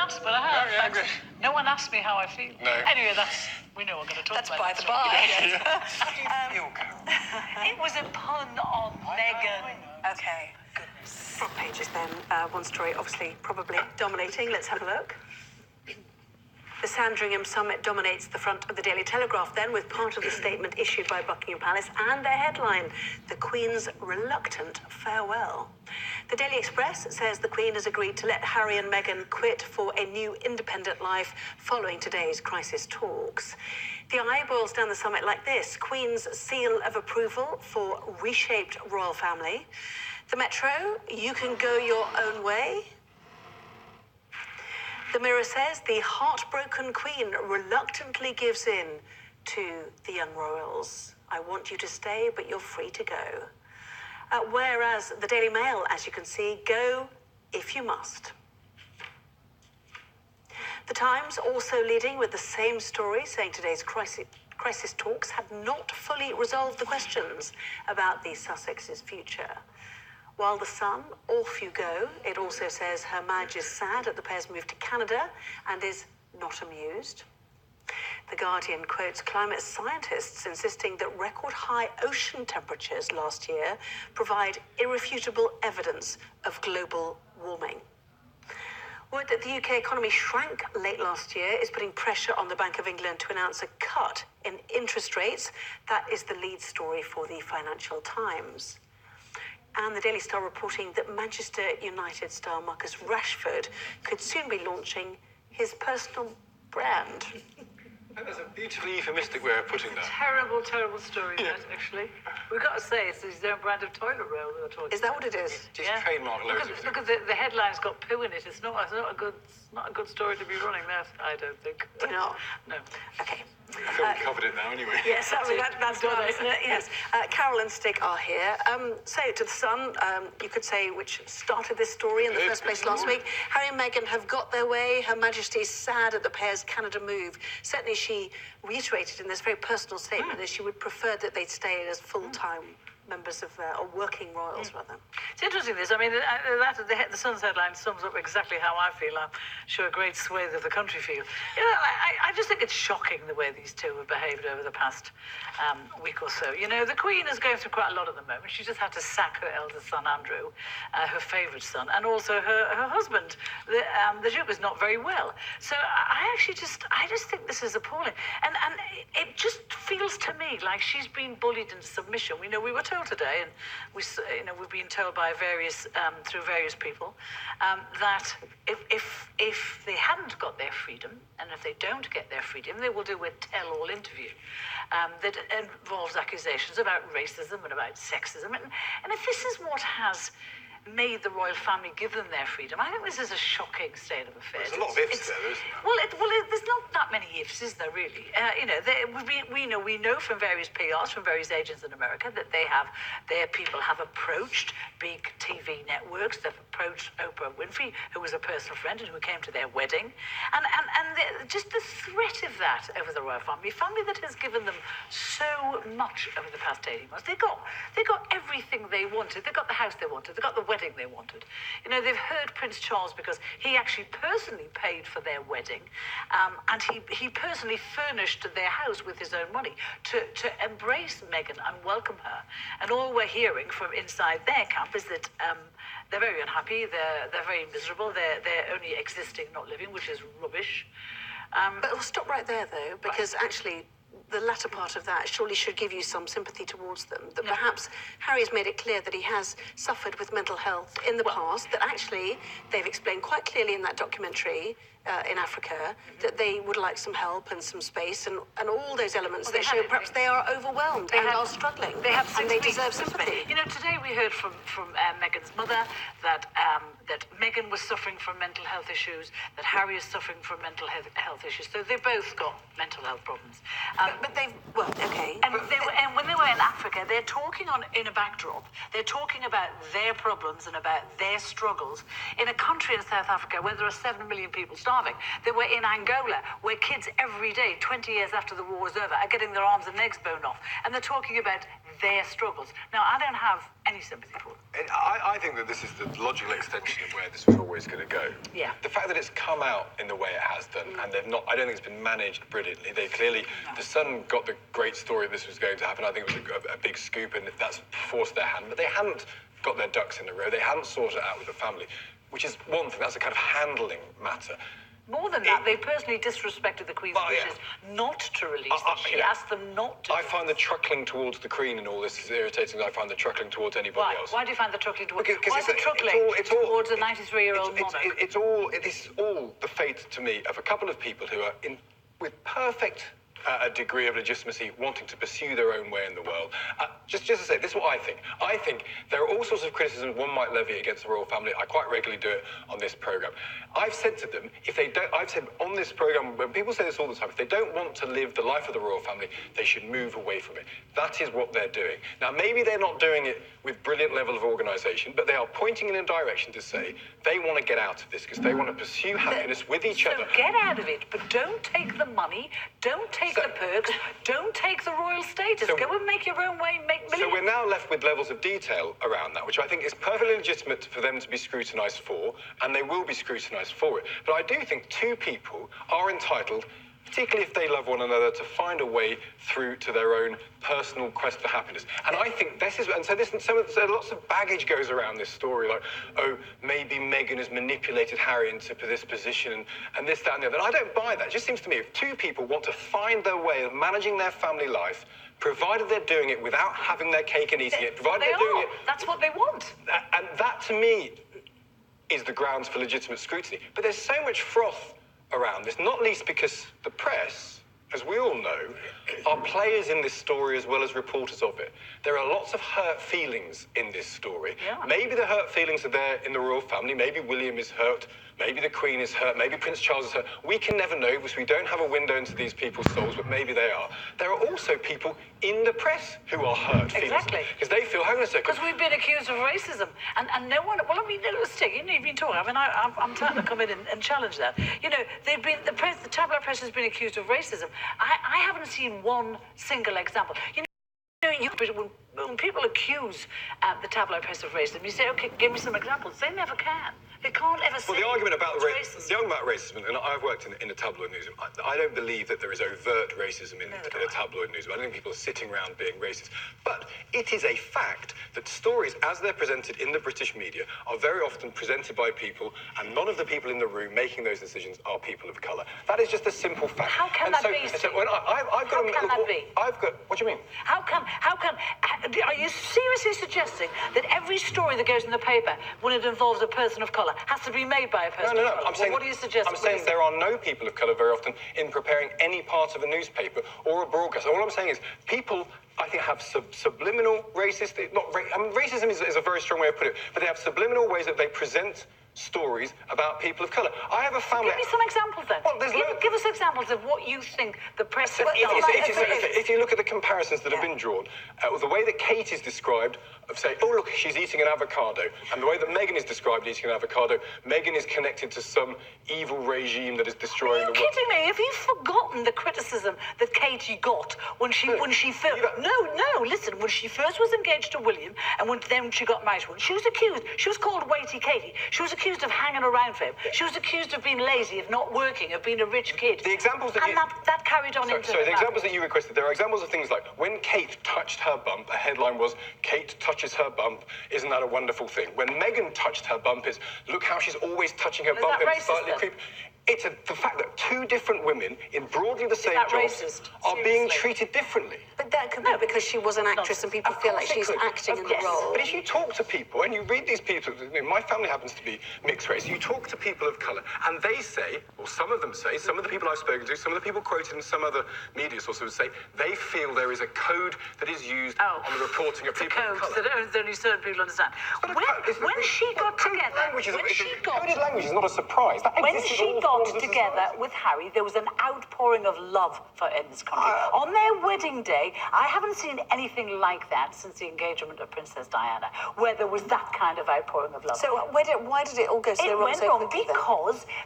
ask, but I have. Yeah, good. No one asked me how I feel. No. Anyway, we know we're going to talk That's about by that. the by. How do you feel, Carol? It was a pun on Meghan. Okay, goodness. Front pages then. One story, obviously, probably dominating. Let's have a look. The Sandringham Summit dominates the front of the Daily Telegraph then, with part of the statement issued by Buckingham Palace and their headline, The Queen's Reluctant Farewell. The Daily Express says the Queen has agreed to let Harry and Meghan quit for a new independent life following today's crisis talks. The eye boils down the summit like this: Queen's seal of approval for reshaped royal family. The Metro, you can go your own way. The Mirror says the heartbroken Queen reluctantly gives in to the young royals. I want you to stay, but you're free to go. Whereas the Daily Mail, as you can see, go if you must. The Times also leading with the same story, saying today's crisis talks have not fully resolved the questions about the Sussex's future. While the Sun, off you go, it also says Her Madge is sad at the pair's move to Canada and is not amused. The Guardian quotes climate scientists insisting that record-high ocean temperatures last year provide irrefutable evidence of global warming. Word that the UK economy shrank late last year is putting pressure on the Bank of England to announce a cut in interest rates. That is the lead story for the Financial Times. And the Daily Star reporting that Manchester United star Marcus Rashford could soon be launching his personal brand. That's a beautifully euphemistic way of putting that. Terrible, terrible story, that, actually. We've got to say, it's his own brand of toilet roll we were talking Is that what it is? Just trademark loads of things. Look at the headline's got poo in it. It's not a good story to be running that, I don't think. Do you not? No. Okay. I feel we covered it now anyway. Yes, that's done, isn't it? Yes. Carol and Stig are here. So, to the Sun, you could say, which started this story in the first place last week. Harry and Meghan have got their way. Her Majesty is sad at the pair's Canada move. Certainly, she reiterated in this very personal statement that she would prefer that they'd stay as full-time members of, or working royals, rather. It's interesting, this. I mean, the Sun's headline sums up exactly how I feel. I'm sure a great swathe of the country feel. You know, I just think it's shocking the way these two have behaved over the past week or so. You know, the Queen is going through quite a lot at the moment. She just had to sack her eldest son, Andrew, her favourite son, and also her husband. The Duke is not very well. So I just think this is appalling. And it just feels to me like she's been bullied into submission. We were told today, and we've been told by through various people, that if they hadn't got their freedom, and if they don't get their freedom, they will do a tell-all interview that involves accusations about racism and about sexism. And if this is what has made the royal family give them their freedom, I think this is a shocking state of affairs. There's a lot of ifs there, isn't there? Well, there's not that many ifs, is there, really? We know from various PRs, from various agents in America, that their people have approached big TV networks. They've approached Oprah Winfrey, who was a personal friend and who came to their wedding. And just the threat of that over the royal family, that has given them so much over the past 18 months. They got everything they wanted. They got the house they wanted. They got the wedding they wanted. They've heard Prince Charles because he actually personally paid for their wedding, and he personally furnished their house with his own money to embrace Meghan and welcome her. And all we're hearing from inside their camp is that they're very unhappy, they're very miserable, they're only existing, not living, which is rubbish. But we'll stop right there, though, because actually the latter part of that surely should give you some sympathy towards them. That perhaps Harry has made it clear that he has suffered with mental health in the past, that actually they've explained quite clearly in that documentary in Africa that they would like some help and some space and all those elements that show perhaps they are overwhelmed and are struggling. And they deserve sympathy. Today we heard from Meghan's mother that Meghan was suffering from mental health issues, that Harry is suffering from mental health issues. So they both got mental health problems. But they've, well, okay. And when they were in Africa, they're talking in a backdrop. They're talking about their problems and about their struggles in a country in South Africa where there are 7 million people starving. They were in Angola, where kids every day, 20 years after the war is over, are getting their arms and legs blown off. And they're talking about their struggles. Now, I don't have any sympathy for them. I think that this is the logical extension of where this was always going to go. Yeah. The fact that it's come out in the way it has done, and they've not, I don't think it's been managed brilliantly. They clearly, the Sun got the great story this was going to happen. I think it was a big scoop, and that's forced their hand. But they hadn't got their ducks in a row. They hadn't sorted it out with the family, which is one thing. That's a kind of handling matter. More than that, they personally disrespected the Queen's wishes not to release them. She asked them not to. I find the truckling towards the Queen in all this is irritating. I find the truckling towards anybody else. Why do you find the truckling towards? Because why is the truckling towards a 93-year-old monarch? It is all the fate to me of a couple of people who are with perfect a degree of legitimacy, wanting to pursue their own way in the world. Just to say, this is what I think. I think there are all sorts of criticisms one might levy against the royal family. I quite regularly do it on this programme. I've said to them, if they don't, I've said on this programme, when people say this all the time, if they don't want to live the life of the royal family, they should move away from it. That is what they're doing. Now, maybe they're not doing it with brilliant level of organisation, but they are pointing in a direction to say they want to get out of this because they want to pursue happiness with each other. So get out of it, but don't take the money, don't take the perks, don't take the royal status. Go and make your own way, make millions. So we're now left with levels of detail around that, which I think is perfectly legitimate for them to be scrutinised for, and they will be scrutinised for it. But I do think two people are entitled, particularly if they love one another, to find a way through to their own personal quest for happiness. And I think this is, and so lots of baggage goes around this story, like, oh, maybe Meghan has manipulated Harry into this position, and this, that, and the other. And I don't buy that. It just seems to me if two people want to find their way of managing their family life, provided they're doing it without having their cake and eating it, provided they're doing it... That's what they want. And that, to me, is the grounds for legitimate scrutiny. But there's so much froth around this, not least because the press, as we all know, are players in this story as well as reporters of it. There are lots of hurt feelings in this story. Yeah. Maybe the hurt feelings are there in the royal family. Maybe William is hurt. Maybe the Queen is hurt. Maybe Prince Charles is hurt. We can never know because we don't have a window into these people's souls, but maybe they are. There are also people in the press who are hurt feelings. Exactly. Because they feel, hang on a second. Because we've been accused of racism. And no one, well, I mean, let's take, you've been talking. I mean, I'm trying to come in and challenge that. You know, the tabloid press has been accused of racism. I haven't seen one single example. When people accuse the tabloid press of racism, you say, okay, give me some examples. They never can. They can't ever say. Well, the argument about racism, and I've worked in a tabloid newsroom, I don't believe that there is overt racism in a tabloid newsroom. I don't think people are sitting around being racist. But it is a fact that stories, as they're presented in the British media, are very often presented by people, and none of the people in the room making those decisions are people of colour. That is just a simple fact. How can that be? So when I've got how can that be? What do you mean? How can, are you seriously suggesting that every story that goes in the paper, when it involves a person of colour, has to be made by a person of colour? I'm saying, what do you suggest? I'm saying there are no people of colour very often in preparing any part of a newspaper or a broadcast. All I'm saying is people, I think, have subliminal racist, racism is a very strong way of putting it, but they have subliminal ways that they present stories about people of colour. I have a family... Give me some examples then. Well, give us examples of what you think the press... If you look at the comparisons that have been drawn, the way that Kate is described, of say, oh, look, she's eating an avocado, and the way that Meghan is described eating an avocado, Meghan is connected to some evil regime that is destroying the world. Are you kidding me? Have you forgotten the criticism that Katie got when she first... No, listen, when she first was engaged to William, and then she got married to him, she was accused, she was called Weighty Katie, she was accused of hanging around for him. She was accused of being lazy, of not working, of being a rich kid. The examples that that carried on into... So the examples that you requested, there are examples of things like when Kate touched her bump, a headline was, Kate touches her bump, isn't that a wonderful thing? When Meghan touched her bump is, look how she's always touching her bump and slightly creepy. It's the fact that two different women in broadly the same job are being treated differently. But that could be because she was an actress and people feel like she's acting in the role. But if you talk to people and you read these people, my family happens to be mixed race, you talk to people of colour and they say, or some of them say, some of the people I've spoken to, some of the people quoted in some other media sources would say, they feel there is a code that is used on the reporting of people of colour. That only certain people understand. When she got together... Coded language is not a surprise. When she got together with Harry, there was an outpouring of love for in this country. On their wedding day, I haven't seen anything like that since the engagement of Princess Diana, where there was that kind of outpouring of love. So why did it all go so It wrong? went so wrong quickly then?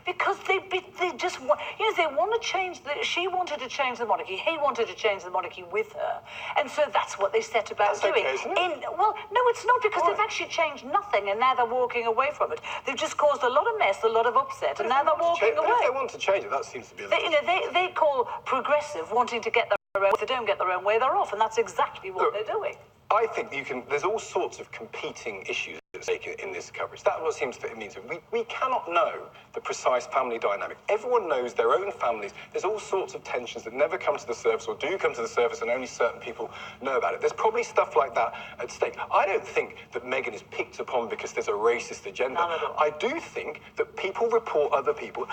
because they just want, they want to change she wanted to change the monarchy. He wanted to change the monarchy with her, and so that's what they set about That's doing. okay, isn't it? Well, no, it's not, because they've actually changed nothing, and now they're walking away from it. They've just caused a lot of mess, a lot of upset, and now they're walking But away. if they want to change it, that seems to be a They call progressive wanting to get their own. If they don't get their own way, they're off, and that's exactly what they're doing. I think there's all sorts of competing issues at stake in this coverage. That's what seems to it means. We cannot know the precise family dynamic. Everyone knows their own families. There's all sorts of tensions that never come to the surface, or do come to the surface, and only certain people know about it. There's probably stuff like that at stake. I don't think that Meghan is picked upon because there's a racist agenda. None at all. I do think that people report other people.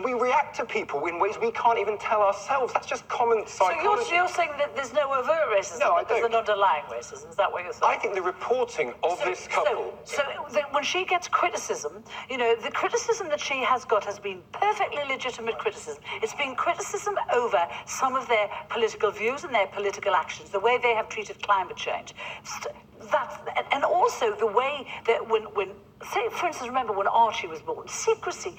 We react to people in ways we can't even tell ourselves. That's just common psychology. So you're saying that there's no overt racism, No, I but there's don't. an underlying racism. Is that what you're saying? I think the reporting of this couple... When she gets criticism, the criticism that she has got has been perfectly legitimate criticism. It's been criticism over some of their political views and their political actions, the way they have treated climate change. And also the way that when say, for instance, remember when Archie was born, secrecy.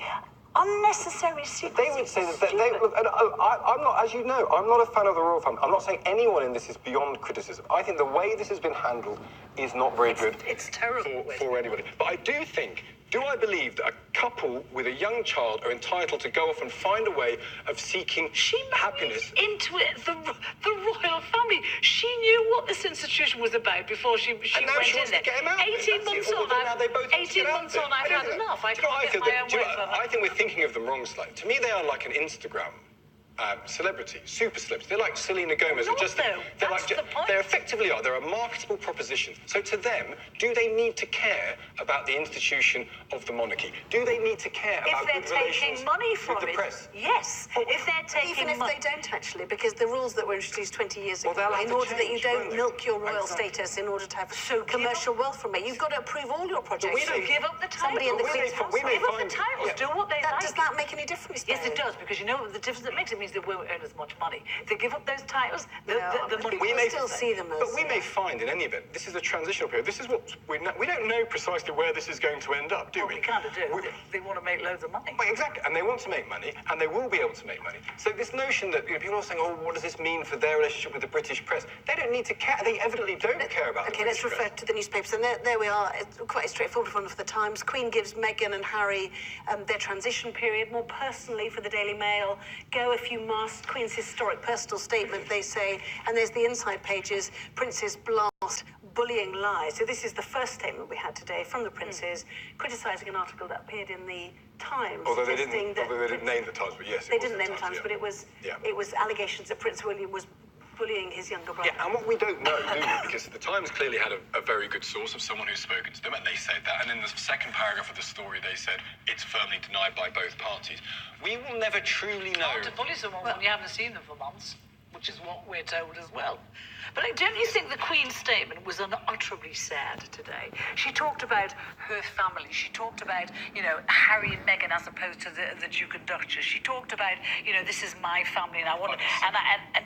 Unnecessary secrecy. They would say that I'm not, as you know, I'm not a fan of the royal family. I'm not saying anyone in this is beyond criticism. I think the way this has been handled is not very good. It's terrible for anybody. But I do think. Do I believe that a couple with a young child are entitled to go off and find a way of seeking happiness? Into it, the royal family. She knew what this institution was about before she And went now she in wants there. to get him out. 18 months on, now they both want to get out there. I've had enough. I can't get my own way from I think we're thinking of them wrong slightly. To me, they are like an Instagram celebrity, super celebrity. They're like Selena Gomez. Not though. That's the point. They effectively are. They're a marketable proposition. So to them, do they need to care about the institution of the monarchy? Do they need to care about if they're good taking relations money from with the it? press? Yes. If they're taking Even if they don't actually, because the rules that were introduced 20 years ago, Well, they'll have in to order that you change, don't won't they? milk your royal Exactly. status in order to have commercial wealth from it, you've got to approve all your projects. we don't give up the title. Somebody in the We Queen's may- house. we may Give up the find- titles. yeah. Do what they like. Does that make any difference? Yes, though? it does, because the difference it makes, it means they won't earn as much money. If they give up those titles, the No, money we will may stay. still see them as... But we may find, in any event, this is a transitional period. This is what we don't know precisely where this is going to end up, do Well, we? we kind of do. We- They want to make loads of money. Well, exactly, and they want to make money, and they will be able to make money. So this notion that people are saying, "Oh, what does this mean for their relationship with the British press?" They don't need to care. They evidently don't care about. Okay, the let's British refer press. to the newspapers. And there we are. It's quite a straightforward one for the Times. Queen gives Meghan and Harry their transition period. More personally, for the Daily Mail, go if you must. Queen's historic personal statement, they say. And there's the inside pages. Prince's blast, bullying lies. So this is the first statement we had today from the princes, criticising an article that appeared in the Times. Although they suggesting didn't, that name the Times, but yes, they didn't name the Times, yeah. but it was Yeah. it was allegations that Prince William was bullying his younger brother. Yeah, and what we don't know, do we? Because the Times clearly had a very good source of someone who's spoken to them, and they said that. And in the second paragraph of the story, they said it's firmly denied by both parties. We will never truly know. To bully someone when you haven't seen them for months, which is what we're told as well. But don't you think the Queen's statement was unutterably sad today? She talked about her family. She talked about, Harry and Meghan as opposed to the Duke and Duchess. She talked about, this is my family and I want to... And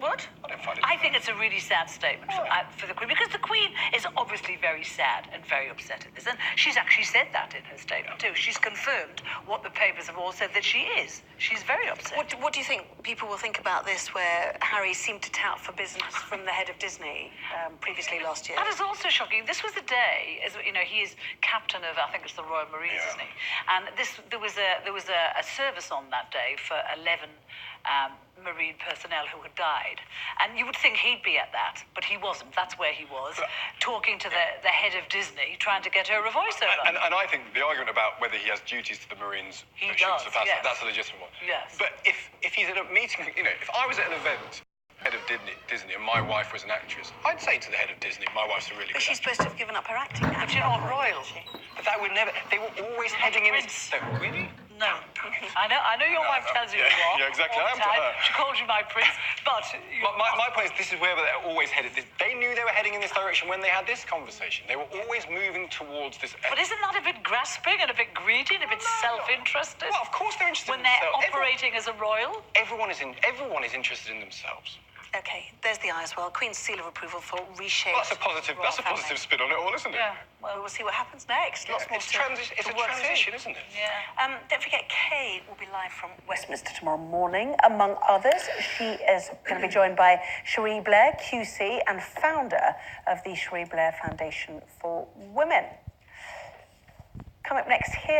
what? I don't find it. I think it's a really sad statement for the Queen, because the Queen is obviously very sad and very upset at this. And she's actually said that in her statement too. She's confirmed what the papers have all said, that she is. She's very upset. What do you think people will think about this, where Harry seemed to tout for business from the head of Disney previously last year? That is also shocking. This was the day, he is captain of, I think it's the Royal Marines, isn't he? And there was a service on that day for 11 Marine personnel who had died. And you would think he'd be at that, but he wasn't. That's where he was, talking to the head of Disney, trying to get her a voiceover. And I think the argument about whether he has duties to the Marines, He does, yes. that's a legitimate one. Yes. But if he's at a meeting, if I was at an event, head of Disney, and my wife was an actress, I'd say to the head of Disney, my wife's a really good But she's actress. supposed to have given up her acting. But you're not royal. But that would never, they were always heading in Prince. this... No, really? No. I know your wife tells you you are. Yeah, exactly. all I the am to time. her. She calls you my prince, but... My point is, this is where they're always headed. They knew they were heading in this direction when they had this conversation. They were always moving towards this... But isn't that a bit grasping and a bit greedy and a bit self-interested? Well, of course they're interested when in they're themselves. operating as a royal? Everyone is interested in themselves. Okay, there's the eye as well. Queen's seal of approval for reshaped. That's a positive. That's a royal positive family. spin on it all, isn't it? Yeah. Well, we'll see what happens next. Lots more It's to a work transition, isn't it? Yeah. Don't forget, Kay will be live from Westminster tomorrow morning. Among others, she is going to be joined by Cherie Blair, QC, and founder of the Cherie Blair Foundation for Women. Coming up next here.